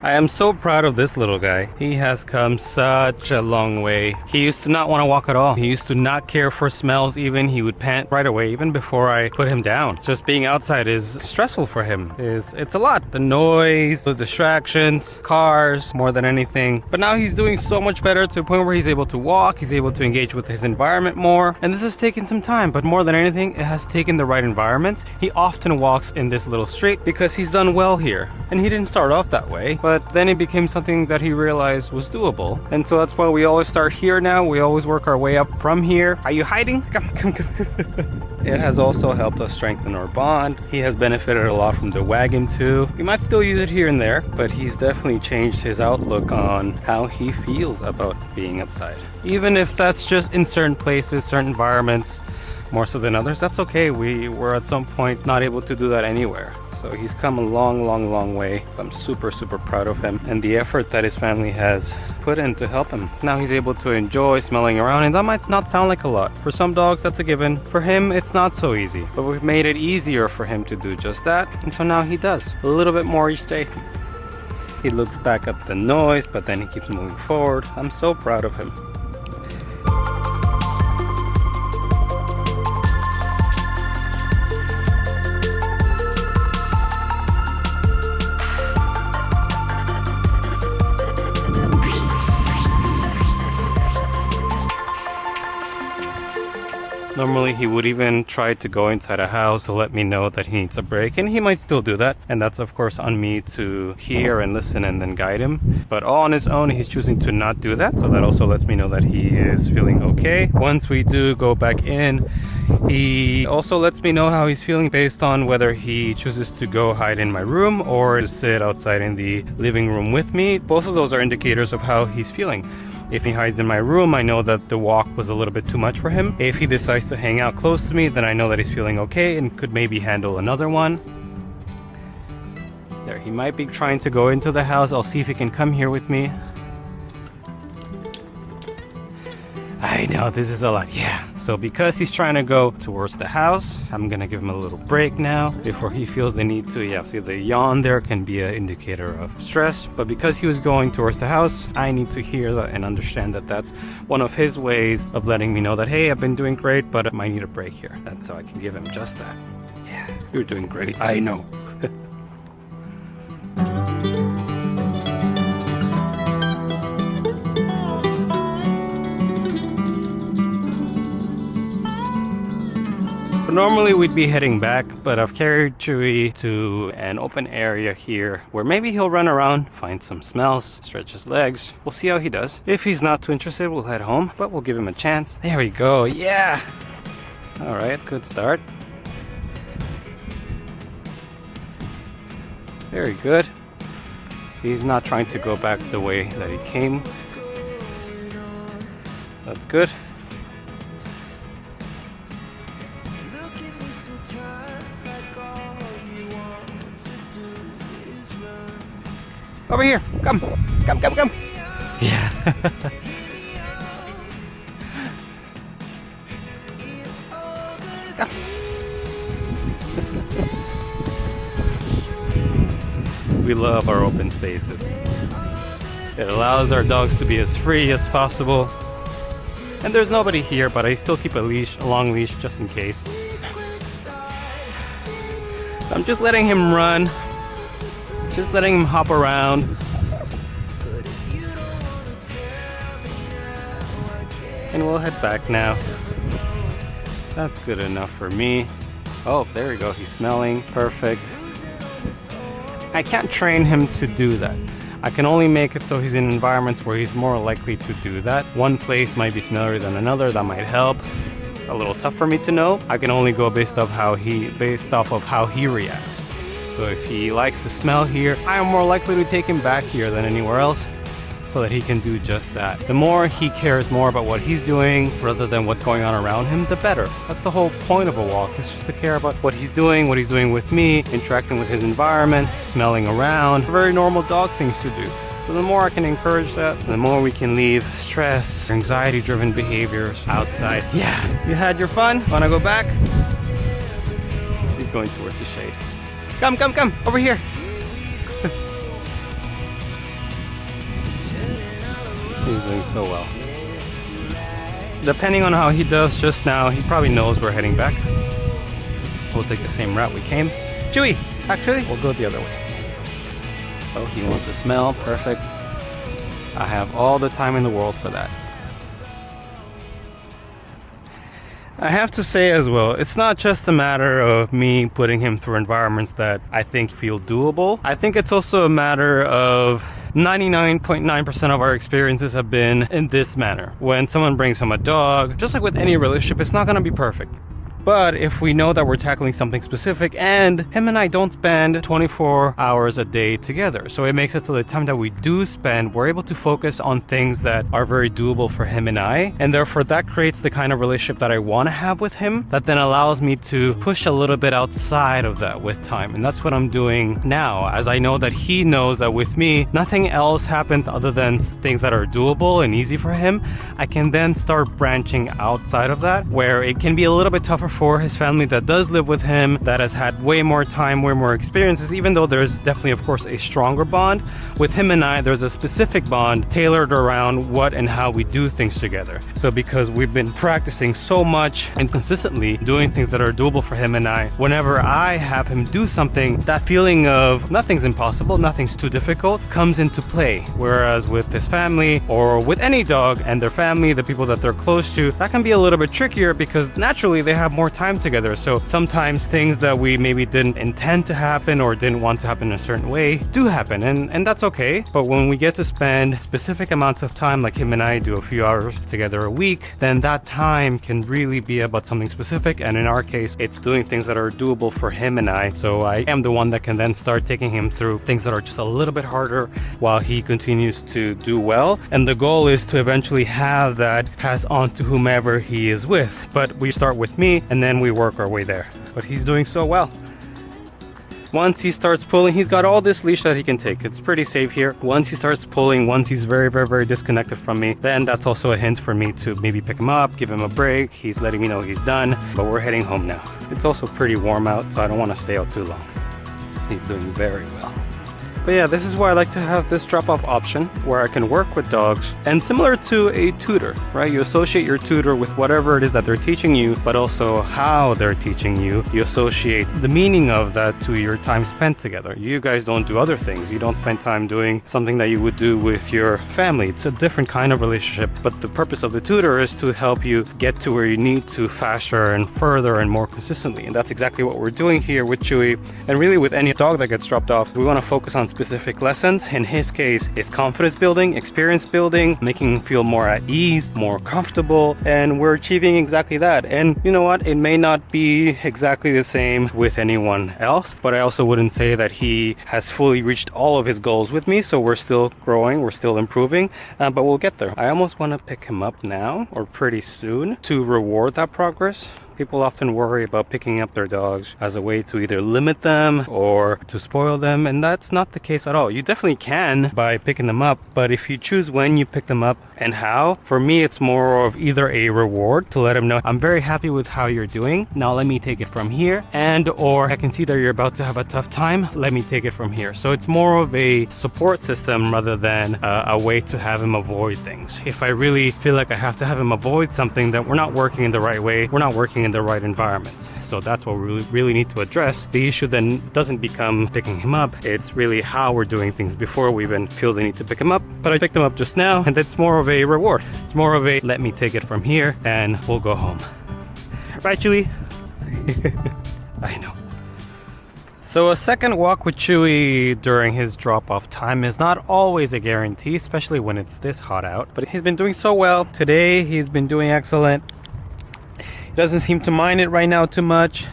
I am so proud of this little guy. He has come such a long way. He used to not want to walk at all. He used to not care for smells even. He would pant right away even before I put him down. Just being outside is stressful for him. It's a lot. The noise, the distractions, cars, more than anything. But now he's doing so much better to the point where he's able to walk. He's able to engage with his environment more. And this has taken some time, but more than anything, it has taken the right environment. He often walks in this little street because he's done well here. And he didn't start off that way. But then it became something that he realized was doable. And so that's why we always start here now. We always work our way up from here. Are you hiding? Come. It has also helped us strengthen our bond. He has benefited a lot from the wagon too. We might still use it here and there, but he's definitely changed his outlook on how he feels about being outside. Even if that's just in certain places, certain environments, more so than others, that's okay. We were at some point not able to do that anywhere. So he's come a long way. I'm super proud of him and the effort that his family has put in to help him. Now he's able to enjoy smelling around, and that might not sound like a lot. For some dogs, that's a given. For him, it's not so easy. But we've made it easier for him to do just that. And so now he does a little bit more each day. He looks back at the noise, but then he keeps moving forward. I'm so proud of him. Normally he would even try to go inside a house to let me know that he needs a break, and he might still do that, and that's of course on me to hear and listen and then guide him. But all on his own, he's choosing to not do that, so that also lets me know that he is feeling okay. Once we do go back in, he also lets me know how he's feeling based on whether he chooses to go hide in my room or to sit outside in the living room with me. Both of those are indicators of how he's feeling. If he hides in my room, I know that the walk was a little bit too much for him. If he decides to hang out close to me, then I know that he's feeling okay and could maybe handle another one. There, he might be trying to go into the house. I'll see if he can come here with me. I know, this is a lot, yeah. So because he's trying to go towards the house, I'm gonna give him a little break now before he feels the need to. Yeah, see, the yawn there can be an indicator of stress, but because he was going towards the house, I need to hear that and understand that that's one of his ways of letting me know that, hey, I've been doing great, but I might need a break here. And so I can give him just that. Yeah, you're doing great, I know. Normally we'd be heading back, but I've carried Chewy to an open area here where maybe he'll run around, find some smells, stretch his legs. We'll see how he does. If he's not too interested, we'll head home, but we'll give him a chance. There we go, yeah! Alright, good start. Very good. He's not trying to go back the way that he came. That's good. Over here, come. Yeah. Come. We love our open spaces. It allows our dogs to be as free as possible. And there's nobody here, but I still keep a long leash just in case. I'm just letting him run. Just letting him hop around. And we'll head back now. That's good enough for me. Oh, there we go. He's smelling. Perfect. I can't train him to do that. I can only make it so he's in environments where he's more likely to do that. One place might be smellier than another. That might help. It's a little tough for me to know. I can only go based off of how he reacts. So if he likes to smell here, I am more likely to take him back here than anywhere else so that he can do just that. The more he cares more about what he's doing rather than what's going on around him, the better. That's the whole point of a walk, is just to care about what he's doing with me, interacting with his environment, smelling around. Very normal dog things to do. So the more I can encourage that, the more we can leave stress, anxiety-driven behaviors outside. Yeah, you had your fun? Wanna go back? He's going towards the shade. Come, over here. He's doing so well. Depending on how he does just now, he probably knows we're heading back. We'll take the same route we came. Chewy, actually, we'll go the other way. Oh, he wants to smell. Perfect. I have all the time in the world for that. I have to say as well, it's not just a matter of me putting him through environments that I think feel doable. I think it's also a matter of 99.9% of our experiences have been in this manner. When someone brings home a dog, just like with any relationship, it's not going to be perfect. But if we know that we're tackling something specific, and him and I don't spend 24 hours a day together, so it makes it so the time that we do spend, we're able to focus on things that are very doable for him and I, and therefore that creates the kind of relationship that I want to have with him, that then allows me to push a little bit outside of that with time. And that's what I'm doing now, as I know that he knows that with me, nothing else happens other than things that are doable and easy for him. I can then start branching outside of that, where it can be a little bit tougher for his family that does live with him, that has had way more time, way more experiences, even though there's definitely, of course, a stronger bond. With him and I, there's a specific bond tailored around what and how we do things together. So because we've been practicing so much and consistently doing things that are doable for him and I, whenever I have him do something, that feeling of nothing's impossible, nothing's too difficult, comes into play. Whereas with this family, or with any dog and their family, the people that they're close to, that can be a little bit trickier because naturally they have more time together. So sometimes things that we maybe didn't intend to happen or didn't want to happen in a certain way do happen, and that's okay. But when we get to spend specific amounts of time, like him and I do a few hours together a week, then that time can really be about something specific. And in our case, it's doing things that are doable for him and I. So I am the one that can then start taking him through things that are just a little bit harder while he continues to do well. And the goal is to eventually have that pass on to whomever he is with. But we start with me, and then we work our way there. But he's doing so well. Once he starts pulling, he's got all this leash that he can take. It's pretty safe here. Once he starts pulling, once he's very disconnected from me, then that's also a hint for me to maybe pick him up, give him a break. He's letting me know he's done, but we're heading home now. It's also pretty warm out, so I don't want to stay out too long. He's doing very well. But yeah, this is why I like to have this drop-off option where I can work with dogs. And similar to a tutor, right? You associate your tutor with whatever it is that they're teaching you, but also how they're teaching you. You associate the meaning of that to your time spent together. You guys don't do other things. You don't spend time doing something that you would do with your family. It's a different kind of relationship, but the purpose of the tutor is to help you get to where you need to faster and further and more consistently. And that's exactly what we're doing here with Chewy. And really with any dog that gets dropped off, we want to focus on specific lessons. In his case, it's confidence building, experience building, making him feel more at ease, more comfortable, and we're achieving exactly that. And you know what? It may not be exactly the same with anyone else, but I also wouldn't say that he has fully reached all of his goals with me, so we're still growing, we're still improving, but we'll get there. I almost want to pick him up now, or pretty soon, to reward that progress. People often worry about picking up their dogs as a way to either limit them or to spoil them, and that's not the case at all. You definitely can by picking them up, but if you choose when you pick them up and how, for me it's more of either a reward to let them know, I'm very happy with how you're doing, now let me take it from here, and or I can see that you're about to have a tough time, let me take it from here. So it's more of a support system rather than a way to have him avoid things. If I really feel like I have to have him avoid something, that we're not working in the right way, we're not working in the right environment. So that's what we really need to address. The issue then doesn't become picking him up, it's really how we're doing things before we even feel the need to pick him up. But I picked him up just now, and that's more of a reward. It's more of a let me take it from here and we'll go home. Right, Chewy? I know. So a second walk with Chewy during his drop-off time is not always a guarantee, especially when it's this hot out. But he's been doing so well. Today he's been doing excellent. He doesn't seem to mind it right now too much.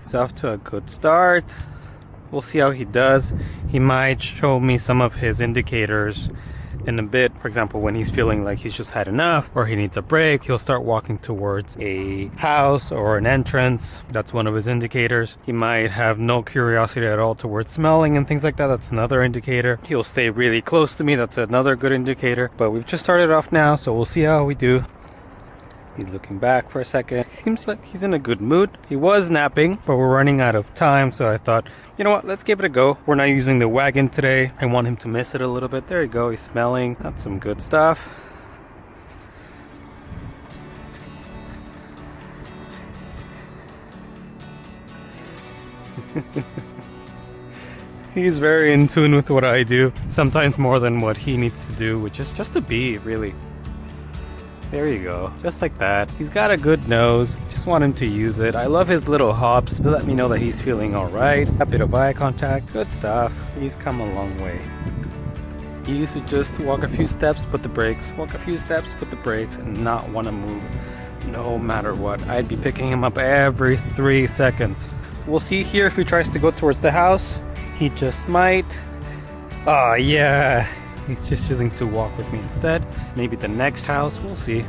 He's off to a good start. We'll see how he does. He might show me some of his indicators in a bit. For example, when he's feeling like he's just had enough or he needs a break, he'll start walking towards a house or an entrance. That's one of his indicators. He might have no curiosity at all towards smelling and things like that. That's another indicator. He'll stay really close to me. That's another good indicator. But we've just started off now, so we'll see how we do. He's looking back for a second. He seems like he's in a good mood. He was napping, but we're running out of time, so I thought, you know what, let's give it a go. We're not using the wagon today. I want him to miss it a little bit. There you go, he's smelling. That's some good stuff. He's very in tune with what I do, sometimes more than what he needs to do, which is just to be, really. There you go, just like that. He's got a good nose, just want him to use it. I love his little hops to let me know that he's feeling alright. A bit of eye contact, good stuff. He's come a long way. He used to just walk a few steps, put the brakes, walk a few steps, put the brakes, and not want to move no matter what. I'd be picking him up every 3 seconds. We'll see here if he tries to go towards the house. He just might. Oh yeah, he's just choosing to walk with me instead. Maybe the next house, we'll see.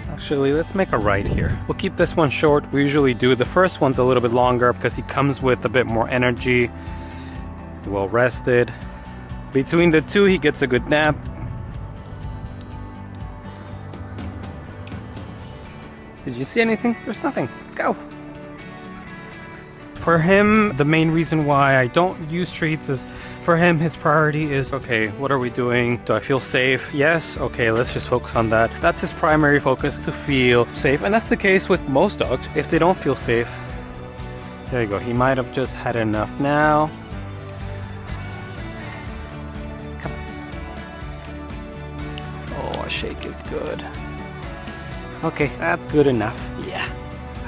Actually, let's make a right here. We'll keep this one short. We usually do. The first one's a little bit longer because he comes with a bit more energy. Well rested. Between the two, he gets a good nap. Did you see anything? There's nothing. Let's go. For him, the main reason why I don't use treats is for him, his priority is, okay, what are we doing? Do I feel safe? Yes? Okay, let's just focus on that. That's his primary focus, to feel safe. And that's the case with most dogs. If they don't feel safe, there you go. He might have just had enough now. Come on. Oh, a shake is good. Okay, that's good enough. Yeah,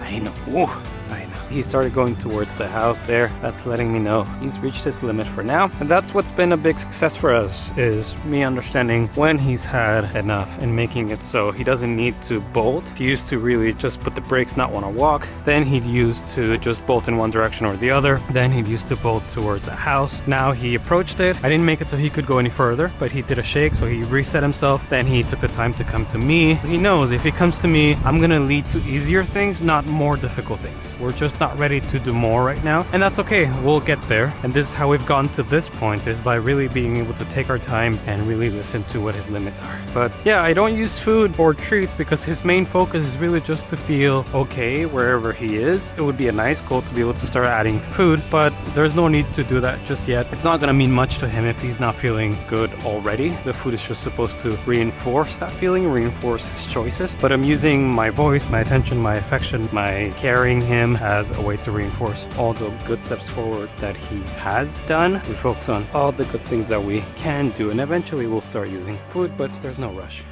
I know. Ooh, I know. He started going towards the house there. That's letting me know he's reached his limit for now. And that's what's been a big success for us, is me understanding when he's had enough and making it so he doesn't need to bolt. He used to really just put the brakes, not want to walk. Then he'd used to just bolt in one direction or the other. Then he'd used to bolt towards the house. Now he approached it. I didn't make it so he could go any further, but he did a shake, so he reset himself. Then he took the time to come to me. He knows if he comes to me, I'm gonna lead to easier things, not more difficult things. We're just not ready to do more right now, and that's okay. We'll get there. And this is how we've gotten to this point, is by really being able to take our time and really listen to what his limits are. But yeah, I don't use food or treats because his main focus is really just to feel okay wherever he is. It would be a nice goal to be able to start adding food, but there's no need to do that just yet. It's not gonna mean much to him if he's not feeling good already. The food is just supposed to reinforce that feeling, reinforce his choices. But I'm using my voice, my attention, my affection, my carrying him as a way to reinforce all the good steps forward that he has done. We focus on all the good things that we can do, and eventually we'll start using food, but there's no rush.